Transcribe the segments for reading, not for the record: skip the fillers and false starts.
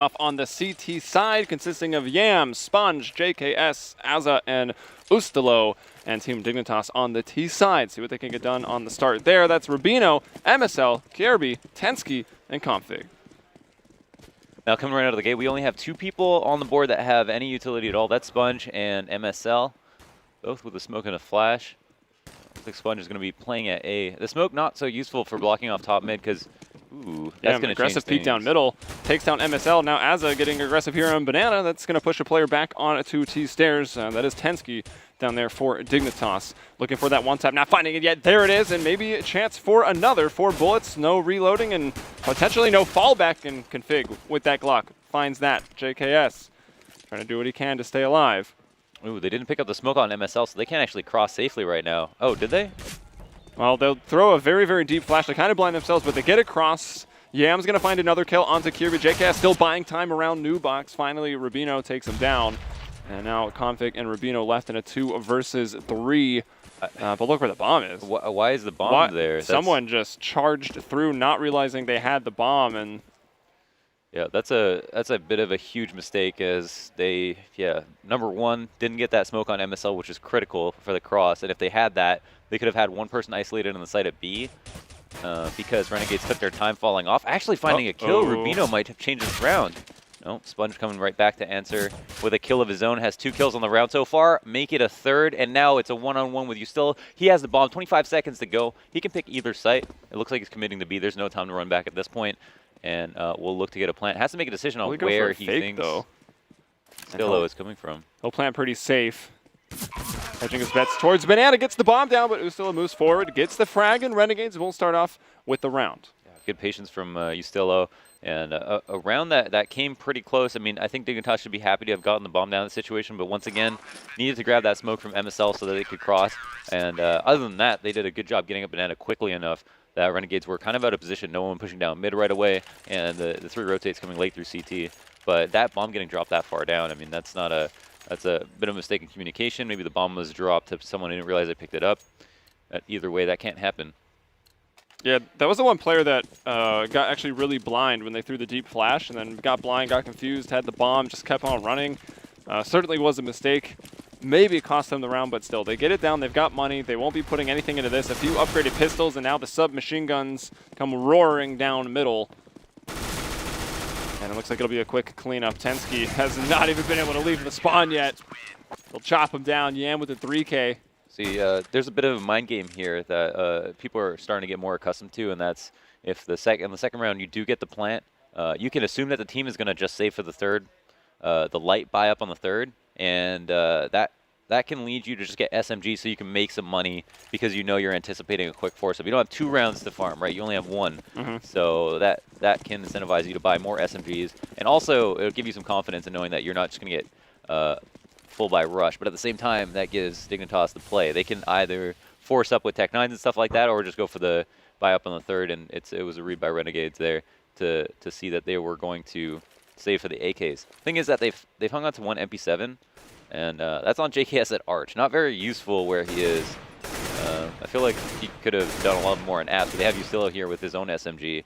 Off on the CT side, consisting of Yam, Sponge, JKS, Azza, and Ustalo, and Team Dignitas on the T side. See what they can get done on the start there. That's Rubino, MSL, Kierby, Tensky, and Config. Now coming right out of the gate, we only have 2 people on the board that have any utility at all. That's Sponge and MSL, both with a smoke and a flash. I think Sponge is going to be playing at A. The smoke not so useful for blocking off top mid because, ooh, that's going to aggressive change peek down middle. Takes down MSL. Now Azza getting aggressive here on Banana. That's going to push a player back onto T stairs. That is Tensky down there for Dignitas. Looking for that one tap, not finding it yet. There it is, and maybe a chance for another. 4 bullets, no reloading, and potentially no fallback in Config with that Glock. Finds that. JKS trying to do what he can to stay alive. Ooh, they didn't pick up the smoke on MSL, so they can't actually cross safely right now. Oh, did they? Well, they'll throw a very, very deep flash. They kind of blind themselves, but they get across. Yam's going to find another kill onto Kierby. JKS still buying time around New Box. Finally, Rubino takes him down. And now Config and Rubino left in a 2 versus 3. But look where the bomb is. Why is the bomb there? Someone just charged through, not realizing they had the bomb. And yeah, that's a bit of a huge mistake as they, number one, didn't get that smoke on MSL, which is critical for the cross. And if they had that, they could have had one person isolated on the site at B because Renegades took their time falling off. Actually finding a kill, Rubino might have changed his round. No, Sponge coming right back to answer with a kill of his own. Has 2 kills on the round so far. Make it a 3rd, and now it's a one-on-one with Ustalo. He has the bomb. 25 seconds to go. He can pick either site. It looks like he's committing to B. There's no time to run back at this point, and we'll look to get a plant. Has to make a decision on where he thinks Ustalo is coming from. He'll plant pretty safe. Hedging his bets towards Banana. Gets the bomb down, but Ustalo moves forward. Gets the frag, and Renegades will start off with the round. Yeah, good patience from Ustalo. And a round that came pretty close. I mean, I think Dignitas should be happy to have gotten the bomb down in the situation, but once again, needed to grab that smoke from MSL so that they could cross. And other than that, they did a good job getting up Banana quickly enough that Renegades were kind of out of position. No one pushing down mid right away, and the 3 rotates coming late through CT. But that bomb getting dropped that far down, I mean, that's a bit of a mistake in communication. Maybe the bomb was dropped to someone who didn't realize they picked it up. Either way, that can't happen. Yeah, that was the one player that got actually really blind when they threw the deep flash, and then got blind, got confused, had the bomb, just kept on running. Certainly was a mistake. Maybe it cost them the round, but still, they get it down. They've got money. They won't be putting anything into this. A few upgraded pistols, and now the submachine guns come roaring down middle. And it looks like it'll be a quick cleanup. Tensky has not even been able to leave the spawn yet. They'll chop him down. Yam with the 3K. See, there's a bit of a mind game here that people are starting to get more accustomed to, and that's if in the second round you do get the plant, you can assume that the team is going to just save for the 3rd, the light buy up on the 3rd, and that can lead you to just get SMG so you can make some money because you know you're anticipating a quick force. If you don't have 2 rounds to farm, right, you only have 1, so that can incentivize you to buy more SMGs, and also it'll give you some confidence in knowing that you're not just going to get full buy rush, but at the same time, that gives Dignitas the play. They can either force up with Tech 9s and stuff like that, or just go for the buy up on the 3rd, and it was a read by Renegades there to see that they were going to save for the AKs. Thing is that they've hung on to 1 MP7, and that's on JKS at Arch. Not very useful where he is. I feel like he could have done a lot more in apps, but they have Ustalo here with his own SMG.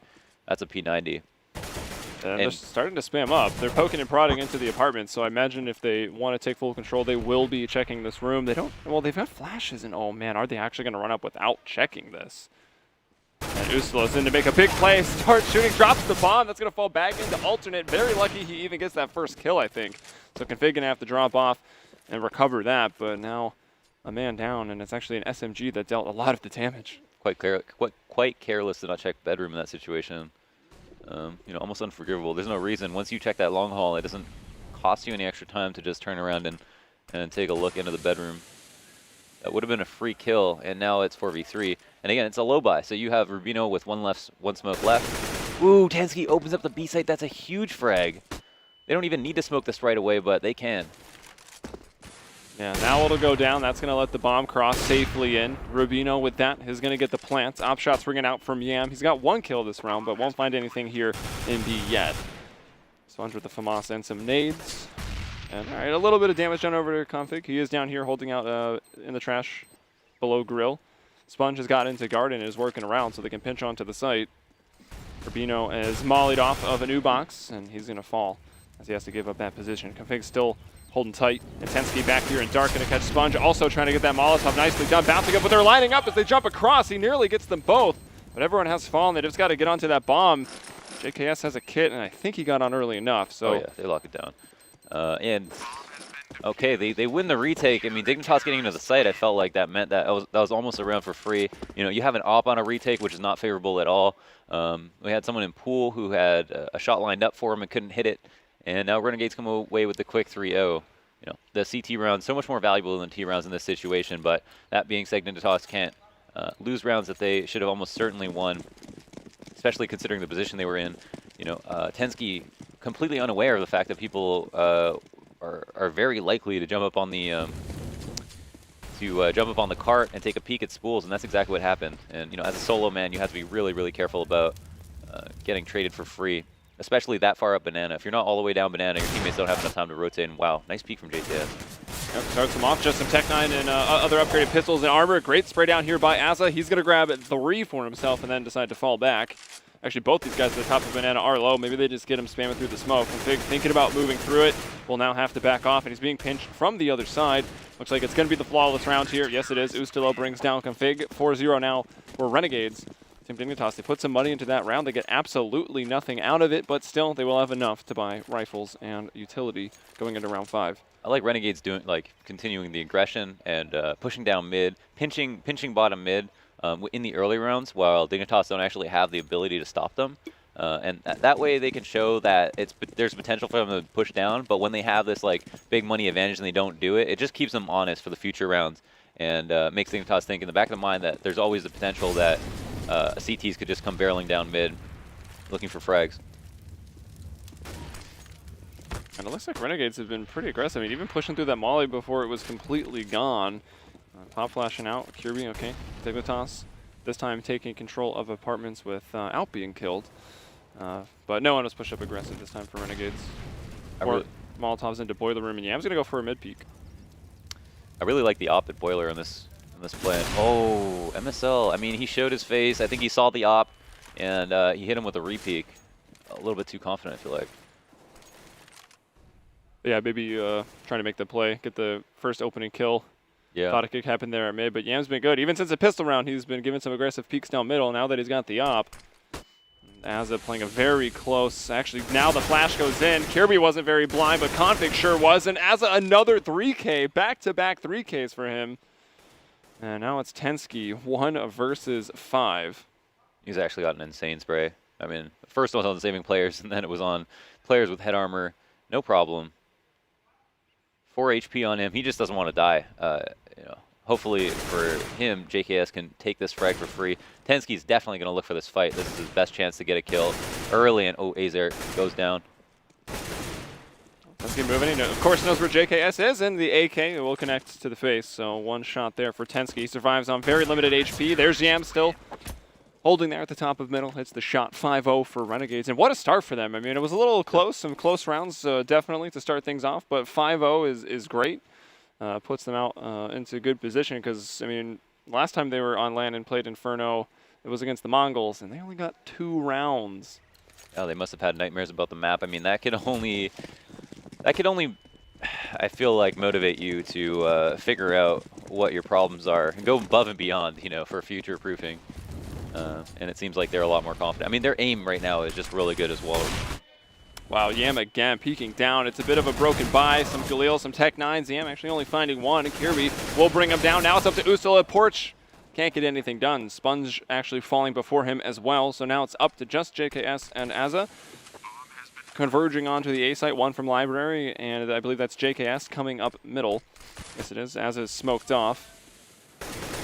That's a P90. And they're starting to spam up. They're poking and prodding into the apartment, so I imagine if they want to take full control, they will be checking this room. They don't, well, they've got flashes, and oh man, are they actually going to run up without checking this? And Ustalo's in to make a big play, starts shooting, drops the bomb. That's going to fall back into alternate. Very lucky he even gets that first kill, I think. So Config going to have to drop off and recover that, but now a man down, and it's actually an SMG that dealt a lot of the damage. Quite careless to not check bedroom in that situation. You know, almost unforgivable. There's no reason. Once you check that long haul, it doesn't cost you any extra time to just turn around and take a look into the bedroom. That would have been a free kill, and now it's 4v3. And again, it's a low buy, so you have Rubino with one smoke left. Ooh, Tensky opens up the B site. That's a huge frag. They don't even need to smoke this right away, but they can. Yeah, now it'll go down. That's going to let the bomb cross safely in. Rubino with that is going to get the plant. Op shots ringing out from Yam. He's got 1 kill this round, but won't find anything here in B yet. Sponge with the FAMAS and some nades. And all right, a little bit of damage done over to Config. He is down here holding out in the trash below grill. Sponge has got into garden and is working around so they can pinch onto the site. Rubino is mollied off of a new box, and he's going to fall as he has to give up that position. Config still holding tight. Intensity back here in dark, going to catch Sponge, also trying to get that Molotov nicely done, bouncing up, but they're lining up as they jump across. He nearly gets them both, but everyone has fallen. They just got to get onto that bomb. JKS has a kit, and I think he got on early enough. So oh yeah, they lock it down. And okay, they win the retake. I mean, Dignitas getting into the site, I felt like that meant that was almost a round for free. You know, you have an op on a retake, which is not favorable at all. We had someone in pool who had a shot lined up for him and couldn't hit it, and now Renegades come away with the quick 3-0. You know, the CT round so much more valuable than T rounds in this situation. But that being said, Dignitas can't lose rounds that they should have almost certainly won, especially considering the position they were in. You know, Tensky completely unaware of the fact that people are very likely to jump up on the cart and take a peek at spools, and that's exactly what happened. And you know, as a solo man, you have to be really, really careful about getting traded for free, especially that far up banana. If you're not all the way down banana, your teammates don't have enough time to rotate. And wow, nice peek from JTS. Yep, starts him off. Just some Tech 9 and other upgraded pistols and armor. Great spray down here by Asa. He's going to grab 3 for himself and then decide to fall back. Actually, both these guys at the top of banana are low. Maybe they just get him spamming through the smoke. Config thinking about moving through it. Will now have to back off, and he's being pinched from the other side. Looks like it's going to be the flawless round here. Yes, it is. Ustilo brings down Config. 4-0 now for Renegades. Team Dignitas, they put some money into that round. They get absolutely nothing out of it, but still, they will have enough to buy rifles and utility going into round 5. I like Renegades continuing the aggression and pushing down mid, pinching bottom mid in the early rounds, while Dignitas don't actually have the ability to stop them. And that way they can show that there's potential for them to push down, but when they have this big money advantage and they don't do it, it just keeps them honest for the future rounds, and makes Dignitas think in the back of the mind that there's always the potential that CTs could just come barreling down mid looking for frags. And it looks like Renegades have been pretty aggressive. I mean, even pushing through that molly before it was completely gone. Pop flashing out. Kirby, okay. Dignitas, this time taking control of apartments without being killed. But no one was pushed up aggressive this time for Renegades. Molotovs into boiler room, and Yam's going to go for a mid peek. I really like the op at boiler in this plan. Oh, MSL. I mean, he showed his face. I think he saw the op, and he hit him with a re-peek. A little bit too confident, I feel like. Yeah, maybe trying to make the play, get the first opening kill. Yeah. Thought it could happen there at mid, but Yam's been good. Even since the pistol round, he's been giving some aggressive peeks down middle. Now that he's got the op, Azza playing a very close. Actually, now the flash goes in. Kirby wasn't very blind, but Config sure was. And Azza, another 3K, back-to-back 3Ks for him. And now it's Tensky, 1 versus 5. He's actually got an insane spray. I mean, first one was on saving players, and then it was on players with head armor. No problem. 4 HP on him. He just doesn't want to die. You know, hopefully for him, JKS can take this frag for free. Tensky's definitely going to look for this fight. This is his best chance to get a kill early, and oh, Azer goes down. Tensky moving. He of course knows where JKS is, and the AK will connect to the face. So 1 shot there for Tensky. He survives on very limited HP. There's Yam still holding there at the top of middle. Hits the shot. 5-0 for Renegades. And what a start for them. I mean, it was a little close. Some close rounds definitely to start things off. But 5-0 is great. Puts them out into good position because, I mean, last time they were on land and played Inferno, it was against the Mongols, and they only got 2 rounds. Oh, they must have had nightmares about the map. I mean, that could only, I feel like, motivate you to figure out what your problems are and go above and beyond, you know, for future proofing. And it seems like they're a lot more confident. I mean, their aim right now is just really good as well. Wow, Yam again peeking down. It's a bit of a broken buy. Some Galil, some Tech 9s. Yam actually only finding 1. And Kirby will bring him down. Now it's up to Ustil at Porch. Can't get anything done. Sponge actually falling before him as well. So now it's up to just JKS and Azza. Converging onto the A site, 1 from Library. And I believe that's JKS coming up middle. Yes, it is. Azza is smoked off.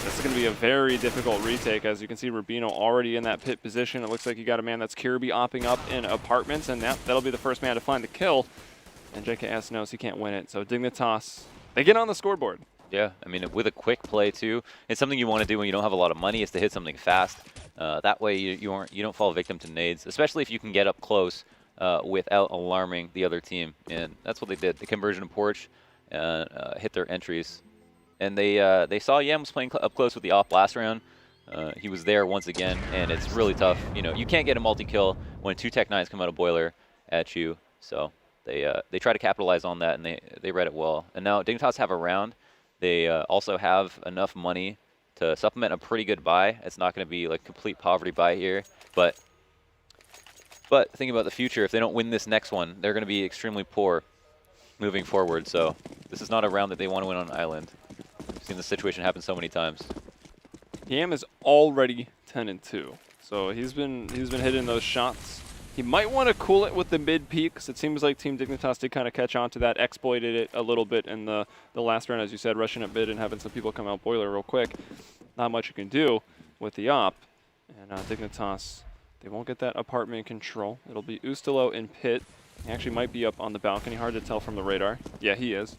This is going to be a very difficult retake. As you can see, Rubino already in that pit position. It looks like you got a man that's Kirby opping up in apartments, and that'll be the first man to find the kill. And JKS knows he can't win it. So Dignitas, they get on the scoreboard. Yeah, I mean, with a quick play too, it's something you want to do when you don't have a lot of money, is to hit something fast. That way you don't fall victim to nades, especially if you can get up close without alarming the other team. And that's what they did. The conversion of Porch hit their entries. And they saw Yam was playing up close with the op last round. He was there once again, and it's really tough. You know, you can't get a multi-kill when 2 Tech 9s come out of Boiler at you. So they try to capitalize on that, and they read it well. And now Dignitas have a round. They also have enough money to supplement a pretty good buy. It's not going to be like complete poverty buy here, but thinking about the future, if they don't win this next one, they're going to be extremely poor moving forward. So this is not a round that they want to win on Island. We've seen this situation happen so many times. Yam is already 10-2, so he's been hitting those shots. He might want to cool it with the mid peaks. It seems like Team Dignitas did kind of catch on to that, exploited it a little bit in the last round, as you said, rushing up mid and having some people come out Boiler real quick. Not much you can do with the op, and Dignitas, they won't get that apartment control. It'll be Ustalo in pit. He actually might be up on the balcony. Hard to tell from the radar. Yeah, he is.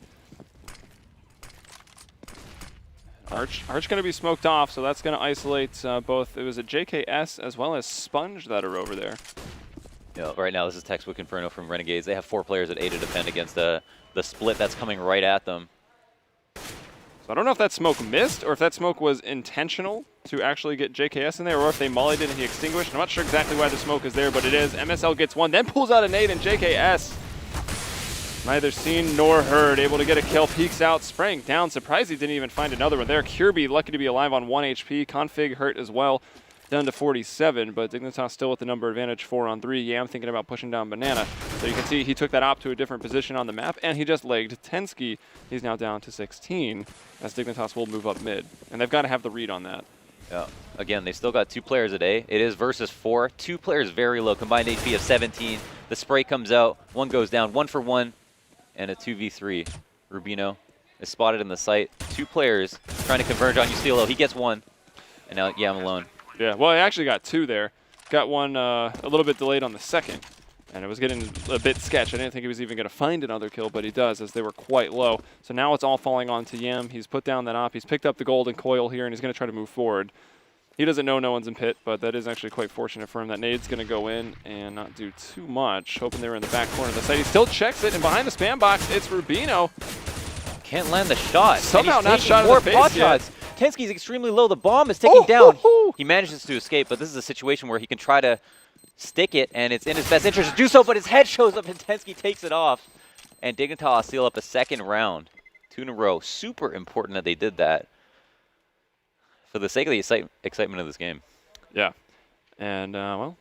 Arch going to be smoked off, so that's going to isolate both. It was a JKS as well as Sponge that are over there. Yeah, right now this is textbook Inferno from Renegades. They have 4 players at A to defend against the split that's coming right at them. So I don't know if that smoke missed or if that smoke was intentional to actually get JKS in there, or if they mollied it and he extinguished. I'm not sure exactly why the smoke is there, but it is. MSL gets one, then pulls out a nade, and JKS, neither seen nor heard, able to get a kill, peeks out, spraying down. Surprised he didn't even find another one there. Kirby lucky to be alive on 1 HP. Config hurt as well, down to 47, but Dignitas still with the number advantage, 4-on-3. Yam thinking about pushing down Banana. So you can see he took that op to a different position on the map, and he just legged Tensky. He's now down to 16, as Dignitas will move up mid. And they've got to have the read on that. Yeah. Again, they still got 2 players at A. It is versus 4. 2 players very low, combined HP of 17. The spray comes out, 1 goes down, 1 for 1, and a 2v3. Rubino is spotted in the site. 2 players trying to converge on Ustilo. He gets 1, and now Yam alone. Yeah, well, he actually got 2 there. Got one a little bit delayed on the second, and it was getting a bit sketch. I didn't think he was even going to find another kill, but he does, as they were quite low. So now it's all falling onto Yam. He's put down that op. He's picked up the golden coil here, and he's going to try to move forward. He doesn't know no one's in pit, but that is actually quite fortunate for him. That nade's going to go in and not do too much. Hoping they were in the back corner of the site. He still checks it, and behind the spam box, it's Rubino. Can't land the shot. Somehow not shot in more the pot face yet. shots. Tensky's extremely low. The bomb is ticking down. He manages to escape, but this is a situation where he can try to stick it, and it's in his best interest to do so, but his head shows up, and Tensky takes it off. And Dignitas seal up a 2nd round. 2 in a row. Super important that they did that for the sake of the excitement of this game. Yeah. And, well,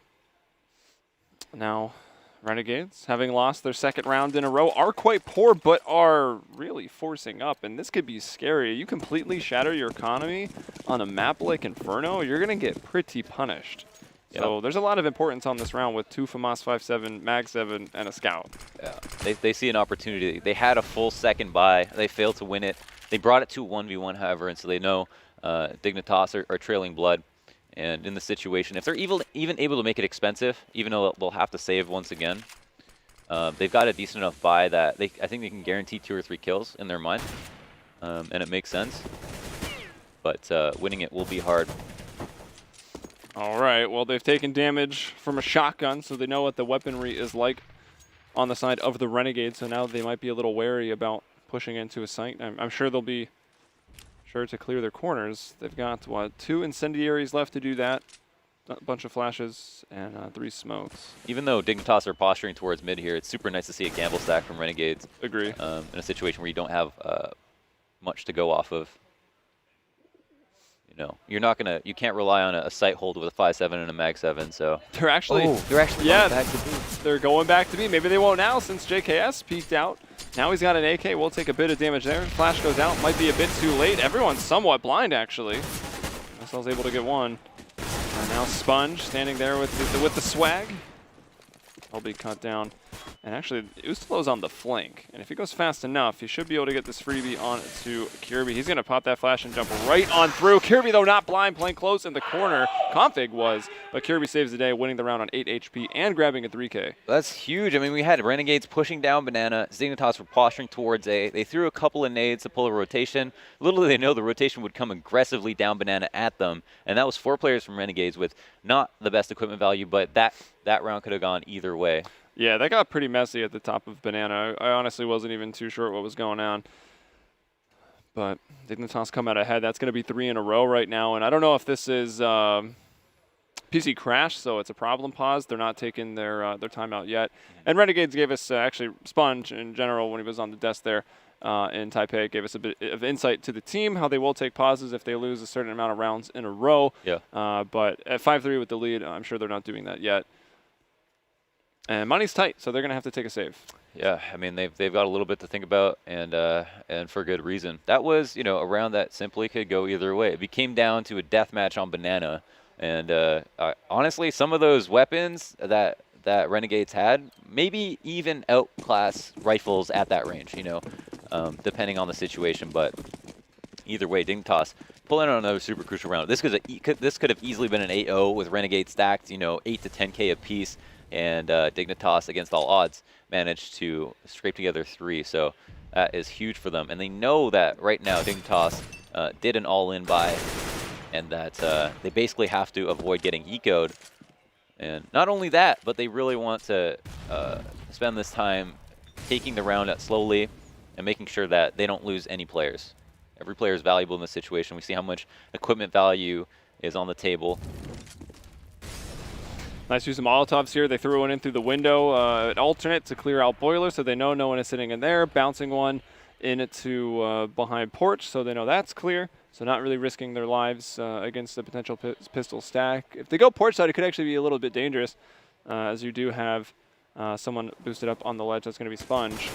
now Renegades, having lost their 2nd round in a row, are quite poor, but are really forcing up. And this could be scary. You completely shatter your economy on a map like Inferno, you're going to get pretty punished. Yep. So there's a lot of importance on this round with 2 FAMAS 5.7, Mag 7, and a Scout. Yeah, they see an opportunity. They had a full 2nd buy. They failed to win it. They brought it to 1v1, however, and so they know Dignitas are trailing blood. And in the situation, if they're even able to make it expensive, even though they'll have to save once again, they've got a decent enough buy that I think they can guarantee 2 or 3 kills in their mind, and it makes sense. But winning it will be hard. All right, well, they've taken damage from a shotgun, so they know what the weaponry is like on the side of the Renegades, so now they might be a little wary about pushing into a site. I'm sure they'll be sure to clear their corners. They've got, what, 2 incendiaries left to do that, a bunch of flashes, and 3 smokes. Even though Dignitas are posturing towards mid here, it's super nice to see a gamble stack from Renegades. Agree. In a situation where you don't have much to go off of. You know, you can't rely on a sight hold with a 5.7 and a Mag 7, so. They're actually going back to B. They're going back to B. Maybe they won't now since JKS peeked out. Now he's got an AK. We'll take a bit of damage there. Flash goes out. Might be a bit too late. Everyone's somewhat blind, actually. SL's able to get one. And now Sponge standing there with the swag. He'll be cut down. And actually, Ustalo's on the flank. And if he goes fast enough, he should be able to get this freebie on to Kirby. He's going to pop that flash and jump right on through. Kirby, though, not blind, playing close in the corner. Config was, but Kirby saves the day, winning the round on 8 HP and grabbing a 3K. That's huge. I mean, we had Renegades pushing down Banana. Dignitas were posturing towards A. They threw a couple of nades to pull a rotation. Little did they know the rotation would come aggressively down Banana at them. And that was 4 players from Renegades with not the best equipment value, but that round could have gone either way. Yeah, that got pretty messy at the top of Banana. I honestly wasn't even too sure what was going on. But Dignitas come out ahead. That's going to be 3 in a row right now. And I don't know if this is PC crash, so it's a problem pause. They're not taking their timeout yet. And Renegades gave us, actually, Sponge in general, when he was on the desk there in Taipei, gave us a bit of insight to the team, how they will take pauses if they lose a certain amount of rounds in a row. Yeah. But at 5-3 with the lead, I'm sure they're not doing that yet. And money's tight, so they're going to have to take a save. Yeah, I mean they've got a little bit to think about, and for good reason. That was a round that simply could go either way. It came down to a death match on Banana, and honestly, some of those weapons that Renegades had maybe even outclass rifles at that range. Depending on the situation. But either way, Dignitas pulling on another super crucial round. This could have easily been an 8-0 with Renegade stacked, 8 to 10K apiece. And Dignitas, against all odds, managed to scrape together 3. So that is huge for them. And they know that right now Dignitas did an all-in buy, and that they basically have to avoid getting ecoed. And not only that, but they really want to spend this time taking the round out slowly and making sure that they don't lose any players. Every player is valuable in this situation. We see how much equipment value is on the table. Nice use of Molotovs here. They threw one in through the window, an alternate to clear out boiler, so they know no one is sitting in there. Bouncing one into behind porch, so they know that's clear. So not really risking their lives against the potential pistol stack. If they go porch side, it could actually be a little bit dangerous, as you do have someone boosted up on the ledge. That's going to be Sponge.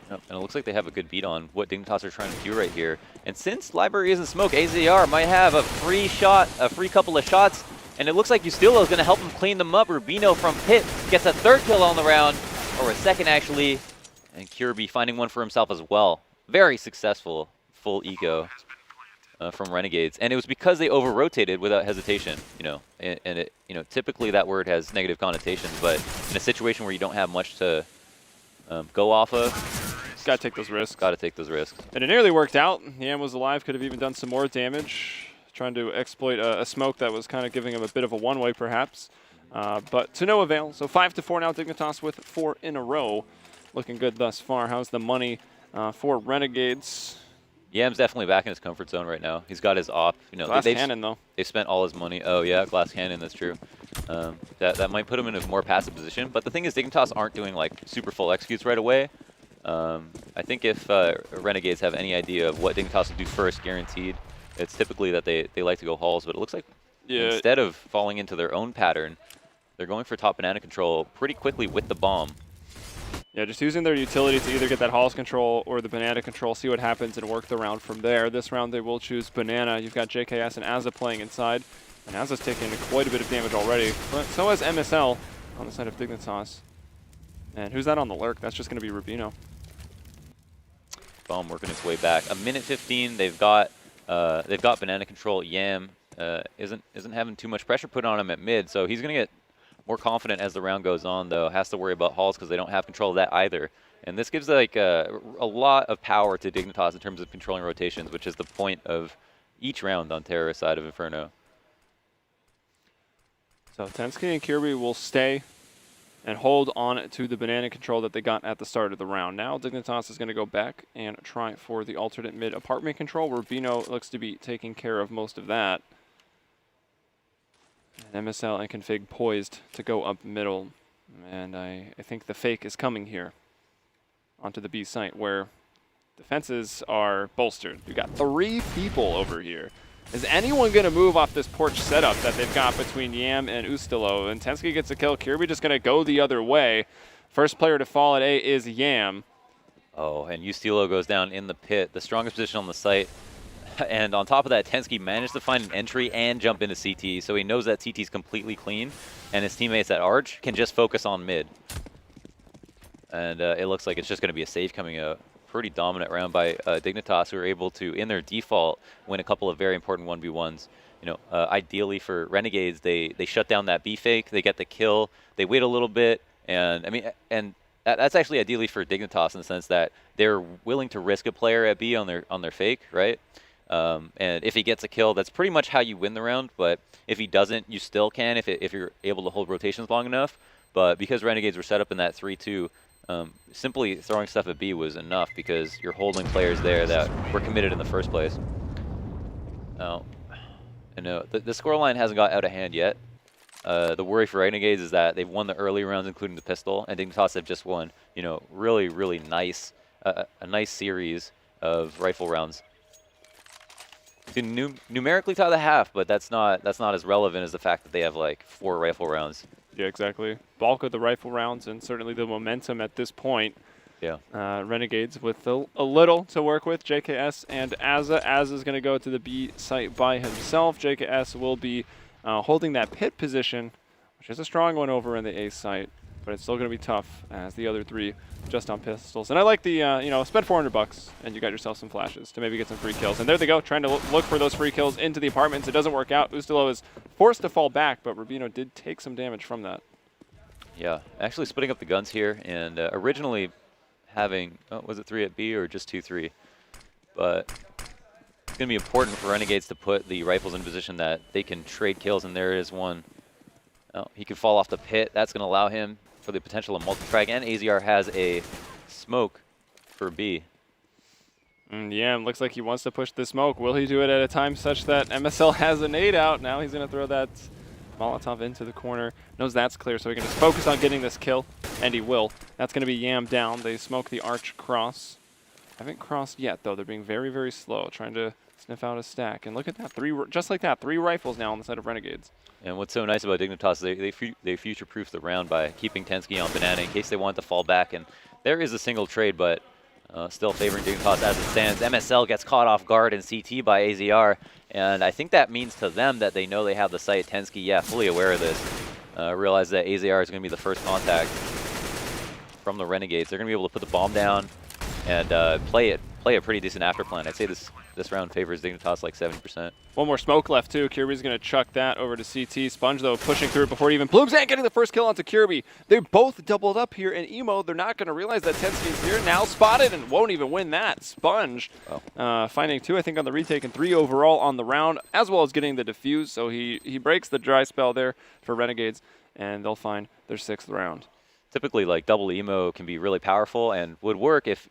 Yep, and it looks like they have a good beat on what Dignitas are trying to do right here. And since Library isn't smoke, AZR might have a free couple of shots. And it looks like Ustilo is going to help him clean them up. Rubino from pit gets a 3rd kill on the round, or a 2nd actually. And Kirby finding one for himself as well. Very successful full eco from Renegades. And it was because they over-rotated without hesitation. Typically that word has negative connotations, but in a situation where you don't have much to go off of, got to take those risks. Got to take those risks. And it nearly worked out. Yam was alive, could have even done some more damage. Trying to exploit a smoke that was kind of giving him a bit of a one-way, perhaps. But to no avail. So 5-4 now, Dignitas with 4 in a row. Looking good thus far. How's the money for Renegades? Yam's definitely back in his comfort zone right now. He's got his op. Glass cannon, though. They spent all his money. Oh, yeah, glass cannon, that's true. That might put him in a more passive position. But the thing is, Dignitas aren't doing, super full executes right away. I think if Renegades have any idea of what Dignitas will do first, guaranteed, it's typically that they like to go halls, but it looks like instead of falling into their own pattern, they're going for top banana control pretty quickly with the bomb. Yeah, just using their utility to either get that halls control or the banana control, see what happens, and work the round from there. This round they will choose banana. You've got JKS and Azza playing inside, and Azza's taking quite a bit of damage already, but so has MSL on the side of Dignitas. And who's that on the lurk? That's just going to be Rubino. Bomb working its way back. A minute 15, they've got banana control. Yam isn't having too much pressure put on him at mid, so he's going to get more confident as the round goes on, though. Has to worry about halls because they don't have control of that either. And this gives a lot of power to Dignitas in terms of controlling rotations, which is the point of each round on Terrorist side of Inferno. So Tensky and Kirby will stay and hold on to the banana control that they got at the start of the round. Now Dignitas is going to go back and try for the alternate mid apartment control. Rubino looks to be taking care of most of that. And MSL and Config poised to go up middle. And I think the fake is coming here onto the B site where defenses are bolstered. We've got 3 people over here. Is anyone going to move off this porch setup that they've got between Yam and Ustilo? And Tensky gets a kill. Kirby just going to go the other way. First player to fall at A is Yam. Oh, and Ustilo goes down in the pit, the strongest position on the site. And on top of that, Tensky managed to find an entry and jump into CT, so he knows that CT is completely clean, and his teammates at Arch can just focus on mid. And it looks like it's just going to be a save coming out. Pretty dominant round by Dignitas, who are able to, in their default, win a couple of very important 1v1s. Ideally for Renegades, they shut down that B fake, they get the kill, they wait a little bit, and that's actually ideally for Dignitas in the sense that they're willing to risk a player at B on their fake, right? And if he gets a kill, that's pretty much how you win the round. But if he doesn't, you still can if you're able to hold rotations long enough. But because Renegades were set up in that 3-2, simply throwing stuff at B was enough because you're holding players there that were committed in the first place. Now, I know the scoreline hasn't got out of hand yet. The worry for Renegades is that they've won the early rounds, including the pistol, and dignitas have just won, you know, really nice, a nice series of rifle rounds. You can numerically tie the half, but that's not as relevant as the fact that they have like 4 rifle rounds. Yeah, exactly. Bulk of the rifle rounds and certainly the momentum at this point. Yeah. Renegades with a little to work with. JKS and Azza. Azza's going to go to the B site by himself. JKS will be holding that pit position, which is a strong one over in the A site, but it's still going to be tough as the other 3 just on pistols. And I like the, you know, spend $400 and you got yourself some flashes to maybe get some free kills. And there they go, trying to look for those free kills into the apartments. It doesn't work out. Ustalo is forced to fall back, but Rubino did take some damage from that. Yeah, actually splitting up the guns here, and originally having, was it 3 at B or just 2-3? But it's going to be important for Renegades to put the rifles in position that they can trade kills, and there is one. Oh, he could fall off the pit. That's going to allow him for the potential of multi-frag, and AZR has a smoke for B. Yeah, it looks like he wants to push the smoke. Will he do it at a time such that MSL has a nade out? Now he's going to throw that Molotov into the corner. Knows that's clear, so he can just focus on getting this kill, and he will. That's going to be Yam down. They smoke the arch cross. Haven't crossed yet, though. They're being very slow, trying to sniff out a stack. And look at that, just like that, 3 rifles now on the side of Renegades. And what's so nice about Dignitas is they future-proof the round by keeping Tensky on Banana in case they want to fall back. And there is a single trade, but still favoring Dignitas as it stands. MSL gets caught off guard in CT by AZR, and I think that means to them that they know they have the site. Tensky, yeah, fully aware of this. Realize that AZR is going to be the first contact from the Renegades. They're going to be able to put the bomb down and play a pretty decent after plan. I'd say this round favors Dignitas like 70%. One more smoke left too. Kirby's going to chuck that over to CT. Sponge though pushing through before it even blooms and getting the first kill onto Kirby. They both doubled up here in Emo. They're not going to realize that Tensky's here. Now spotted and won't even win that. Sponge finding 2 I think on the retake and 3 overall on the round, as well as getting the defuse. So he breaks the dry spell there for Renegades, and they'll find their 6th round. Typically, like double emo can be really powerful and would work if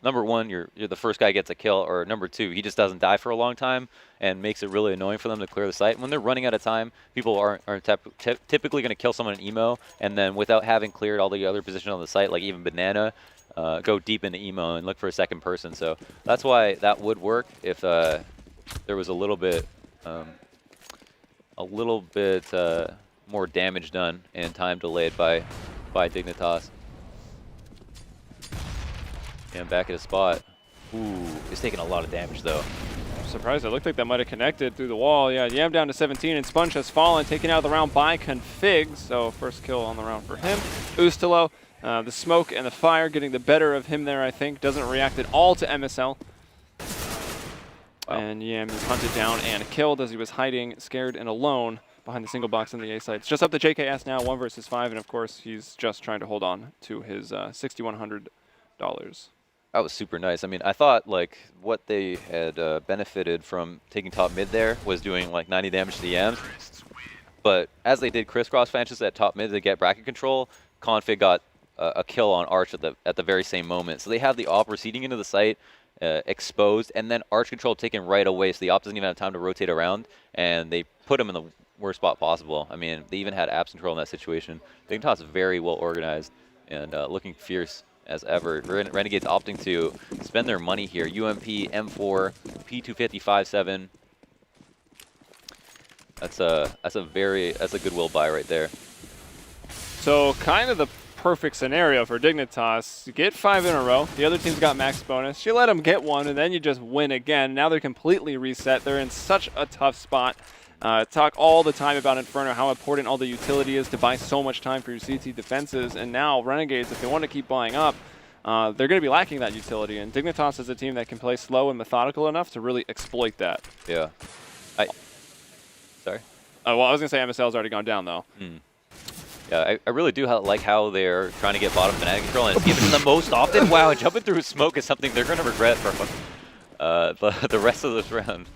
number 1 you're the first guy gets a kill, or number 2 he just doesn't die for a long time and makes it really annoying for them to clear the site. When they're running out of time, people aren't typically going to kill someone in emo, and then without having cleared all the other positions on the site, like even Banana, go deep into emo and look for a second person. So that's why that would work if there was a little bit more damage done and time delayed by Dignitas. And back at his spot. Ooh, he's taking a lot of damage though. I'm surprised. It looked like that might have connected through the wall. Yeah, Yam down to 17, and Sponge has fallen, taken out of the round by Config. So first kill on the round for him. Ustalo, the smoke and the fire getting the better of him there, I think. Doesn't react at all to MSL. Wow. And Yam is hunted down and killed as he was hiding, scared and alone behind the single box in the A site. It's just up to JKS now, 1 versus 5, and of course he's just trying to hold on to his $6,100. That was super nice. I mean, I thought like what they had benefited from taking top mid there was doing like 90 damage to the Yams, but as they did crisscross flanches at top mid to get bracket control, Config got a kill on Arch at the very same moment. So they have the op receding into the site, exposed, and then Arch control taken right away, so the op doesn't even have time to rotate around, and they put him in the worst spot possible. I mean, they even had abs control in that situation. Dignitas is very well organized and looking fierce as ever. Renegades opting to spend their money here. UMP, M4, P250-57. That's a goodwill buy right there. So kind of the perfect scenario for Dignitas. You get 5 in a row. The other team's got max bonus. You let them get 1, and then you just win again. Now they're completely reset. They're in such a tough spot. Talk all the time about Inferno, how important all the utility is to buy so much time for your CT defenses. And now Renegades, if they want to keep buying up, they're going to be lacking that utility. And Dignitas is a team that can play slow and methodical enough to really exploit that. Yeah. Sorry? Well, I was going to say MSL's already gone down, though. Yeah, I really do like how they're trying to get bottom banana control, and it's given them the most often. Wow, jumping through smoke is something they're going to regret for the rest of this round.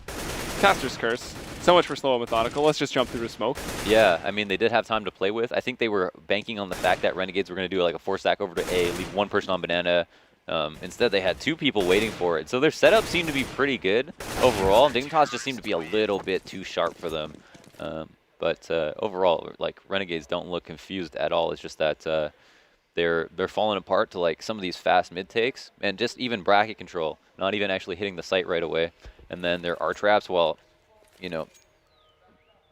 Caster's Curse. So much for slow and methodical. Let's just jump through the smoke. Yeah, I mean, they did have time to play with. I think they were banking on the fact that Renegades were going to do like a 4-stack over to A, leave one person on banana. Instead, they had 2 people waiting for it. So their setup seemed to be pretty good overall. Dignitas just seemed to be a little bit too sharp for them. But overall, like, Renegades don't look confused at all. It's just that they're falling apart to like some of these fast mid takes and just even bracket control, not even actually hitting the site right away. And then their R traps, well, you know,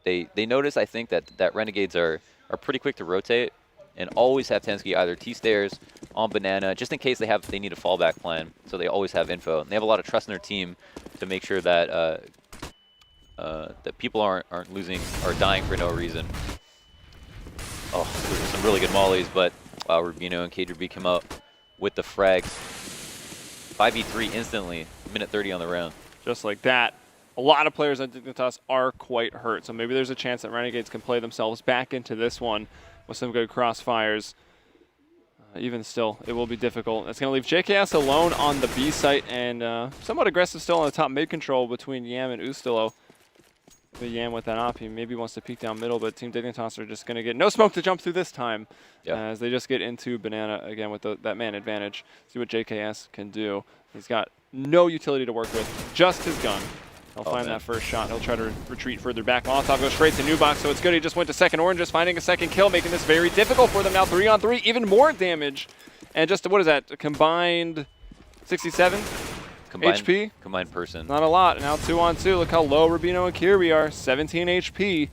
they notice, I think, that Renegades are pretty quick to rotate and always have Tensky either T-stairs on banana, just in case they need a fallback plan. So they always have info. And they have a lot of trust in their team to make sure that that people aren't losing or dying for no reason. Oh, those are some really good mollies, but Rubino and KJB come up with the frags. 5v3 instantly, minute 30 on the round. Just like that. A lot of players on Dignitas are quite hurt, so maybe there's a chance that Renegades can play themselves back into this one with some good crossfires. Even still, it will be difficult. It's going to leave JKS alone on the B site, and somewhat aggressive still on the top mid control between Yam and Ustalo. The Yam with that op, he maybe wants to peek down middle, but Team Dignitas are just going to get no smoke to jump through this time, as they just get into banana again with that man advantage. See what JKS can do. He's got no utility to work with, just his gun. He'll find that first shot. He'll try to retreat further back. Molotov goes straight to Nubox, so it's good. He just went to second orange, just finding a second kill, making this very difficult for them now. 3-on-3, even more damage. And just, what is that, a combined 67 HP? Combined person. Not a lot. Now 2-on-2. Look how low Rubino and Kirby are. 17 HP.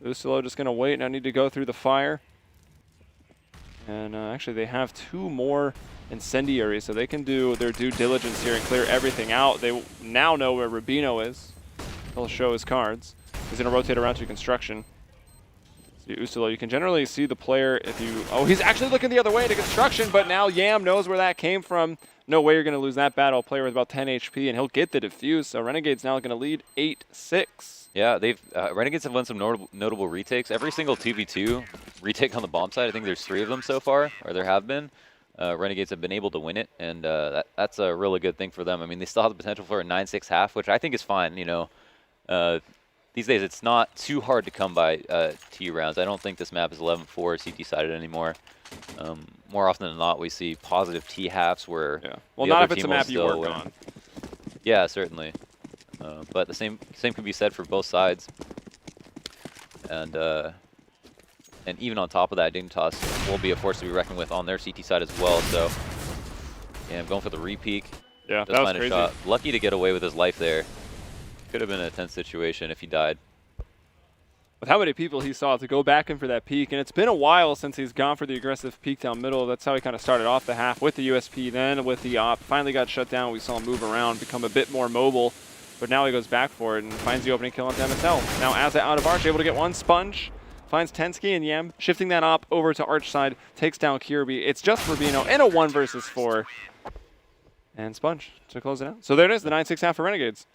Ustalo just going to wait. Now need to go through the fire. And actually, they have 2 more incendiaries, so they can do their due diligence here and clear everything out. They now know where Rubino is. He'll show his cards. He's going to rotate around to construction. See Ustalo, you can generally see the player if you... Oh, he's actually looking the other way to construction, but now Yam knows where that came from. No way you're going to lose that battle. Player with about 10 HP, and he'll get the defuse. So Renegade's now going to lead 8-6. Yeah, they've Renegades have won some notable retakes. Every single 2v2 retake on the bomb side, I think there's 3 of them so far, or there have been. Renegades have been able to win it, and that's a really good thing for them. I mean, they still have the potential for a 9-6 half, which I think is fine. You know, these days it's not too hard to come by T rounds. I don't think this map is 11-4 CT-sided anymore. More often than not, we see positive T halves where well, not if it's a map you work on. Yeah, certainly. But the same can be said for both sides. And even on top of that, Dignitas will be a force to be reckoned with on their CT side as well. So, yeah, I'm going for the re-peek. Yeah, that was crazy. Shot. Lucky to get away with his life there. Could have been a tense situation if he died. With how many people he saw to go back in for that peek, and it's been a while since he's gone for the aggressive peek down middle. That's how he kind of started off the half with the USP, then with the op. Finally got shut down. We saw him move around, become a bit more mobile. But now he goes back for it and finds the opening kill on MSL. Now as out of Arch, able to get one Sponge. Finds Tensky and Yam, shifting that op over to Arch side, takes down Kirby. It's just Rubino in a 1 versus 4. And Sponge to close it out. So there it is, the 9-6 half for Renegades.